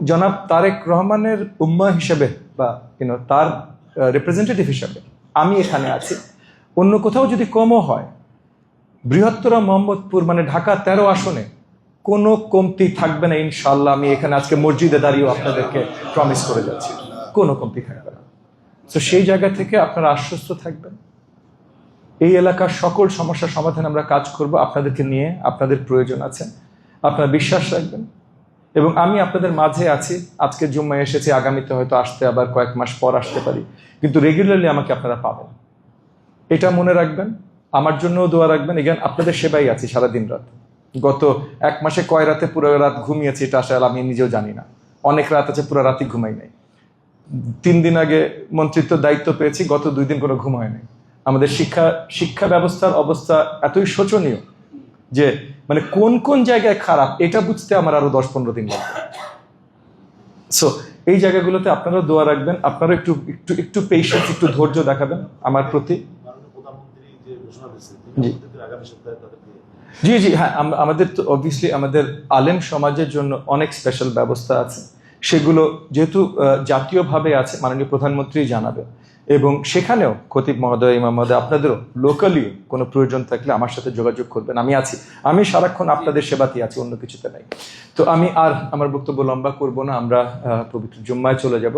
জনাব তারেক রহমানের উম্মা হিসেবে বা তার রিপ্রেজেন্টেটিভ হিসেবে আমি এখানে আছি। অন্য কোথাও যদি কমও হয়, বৃহত্তর মোহাম্মদপুর মানে ঢাকা 13 আসনে কোনো কমতি থাকবে না ইনশাল্লাহ। আমি এখানে আজকে মসজিদে দাঁড়িয়েও আপনাদেরকে প্রমিস করে যাচ্ছি, কোনো কমতি থাকবে না। তো সেই জায়গা থেকে আপনারা আশ্বস্ত থাকবেন, এই এলাকার সকল সমস্যার সমাধানে আমরা কাজ করব। আপনাদেরকে নিয়ে আপনাদের প্রয়োজন আছে, আপনারা বিশ্বাস রাখবেন। এবং আমি আপনাদের মাঝে আছি। আজকে জুম্মায় এসেছি, আগামীতে হয়তো আসতে আবার কয়েক মাস পর আসতে পারি, কিন্তু রেগুলারলি আমাকে আপনারা পাবেন, এটা মনে রাখবেন। আমার জন্যও দোয়া রাখবেন। এখানে আপনাদের সেবাই আছি সারাদিন রাত। গত 1 মাসে কয় রাতে পুরো রাত ঘুমিয়েছি এটা আসলে আমি নিজেও জানি না। অনেক রাত আছে পুরো রাতই ঘুমাই নাই। 3 দিন আগে মন্ত্রিত্ব দায়িত্ব পেয়েছি, গত 2 দিন কোনো ঘুম হয় নাই। আমাদের শিক্ষা ব্যবস্থার অবস্থা এতই শোচনীয় যে মানে কোন কোন জায়গায় খারাপ এটা বুঝতে আমার আরো 10-15 দিন লাগবে। সো এই জায়গাগুলোতে আপনারা দোয়া রাখবেন, আপনারা একটু একটু একটু পেশেন্স, একটু ধৈর্য দেখাবেন আমার প্রতি। জি জি হ্যাঁ, আমাদের তো অবভিয়াসলি আমাদের আলেম সমাজের জন্য অনেক স্পেশাল ব্যবস্থা আছে। সেগুলো যেহেতু জাতীয়ভাবে আছে, মাননীয় প্রধানমন্ত্রী জানাবে। এবং সেখানেও খতিব মহোদয়, ইমাম মহোদয়, আপনাদেরও লোকালিও কোনো প্রয়োজন থাকলে আমার সাথে যোগাযোগ করবেন। আমি আছি, আমি সারাক্ষণ আপনাদের সেবাতেই আছি, অন্য কিছুতে নাই। তো আমি আর আমার বক্তব্য লম্বা করব না, আমরা পবিত্র জুম্মায় চলে যাব।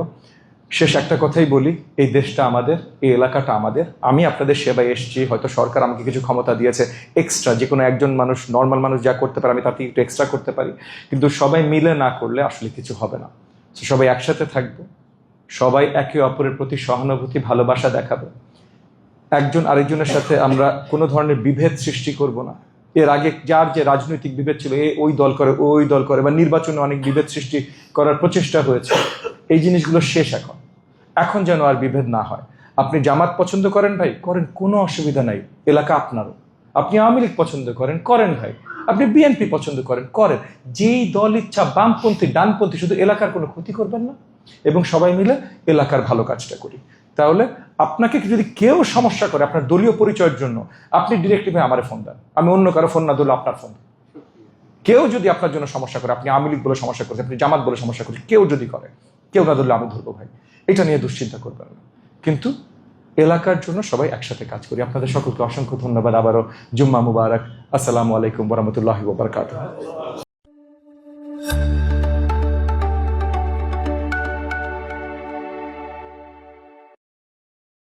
শেষ একটা কথাই বলি, এই দেশটা আমাদের, এই এলাকাটা আমাদের। আমি আপনাদের সেবায় এসেছি, হয়তো সরকার আমাকে কিছু ক্ষমতা দিয়েছে এক্সট্রা, যে কোনো একজন মানুষ, নর্মাল মানুষ যা করতে পারে আমি তার থেকে একটু এক্সট্রা করতে পারি, কিন্তু সবাই মিলে না করলে আসলে কিছু হবে না। তো সবাই একসাথে থাকবো, সবাই একে অপরের প্রতি সহানুভূতি, ভালোবাসা দেখাবো। একজন আরেকজনের সাথে আমরা কোনো ধরনের বিভেদ সৃষ্টি করব না। এর আগে যার যে রাজনৈতিক বিভেদ ছিল, ওই দল করে ওই দল করে, বা নির্বাচনে অনেক বিভেদ সৃষ্টি করার প্রচেষ্টা হয়েছে, এই জিনিসগুলো শেষ। এখন যেন আর বিভেদ না হয়। আপনি জামাত পছন্দ করেন ভাই, করেন, কোনো অসুবিধা নাই, এলাকা আপনারও। আপনি আওয়ামী লীগ পছন্দ করেন ভাই। আপনি বিএনপি পছন্দ করেন। যেই দল ইচ্ছা, বামপন্থী ডানপন্থী, শুধু এলাকার কোনো ক্ষতি করবেন না এবং সবাই মিলে এলাকার ভালো কাজটা করি। তাহলে আপনাকে যদি কেউ সমস্যা করে আপনার দলীয় পরিচয়ের জন্য, আপনি ডিরেক্টলি আমারে ফোন দেন, আমি অন্য কারো ফোন না দিলে আপনার ফোন। কেউ যদি আপনার জন্য সমস্যা করে, আপনি আওয়ামী লীগ বলে সমস্যা করছেন, আপনি জামাত বলে সমস্যা করছেন, কেউ যদি করে, কেউ না ধরলে আমি ধরবো ভাই। এটা নিয়ে দুশ্চিন্তা করবেন না, কিন্তু এলাকার জন্য সবাই একসাথে কাজ করি। আপনাদের সকলকে অসংখ্য ধন্যবাদ। আবারও জুম্মা মুবারক। আসসালামু আলাইকুম ওয়া রাহমাতুল্লাহি ওয়া বারাকাতুহু।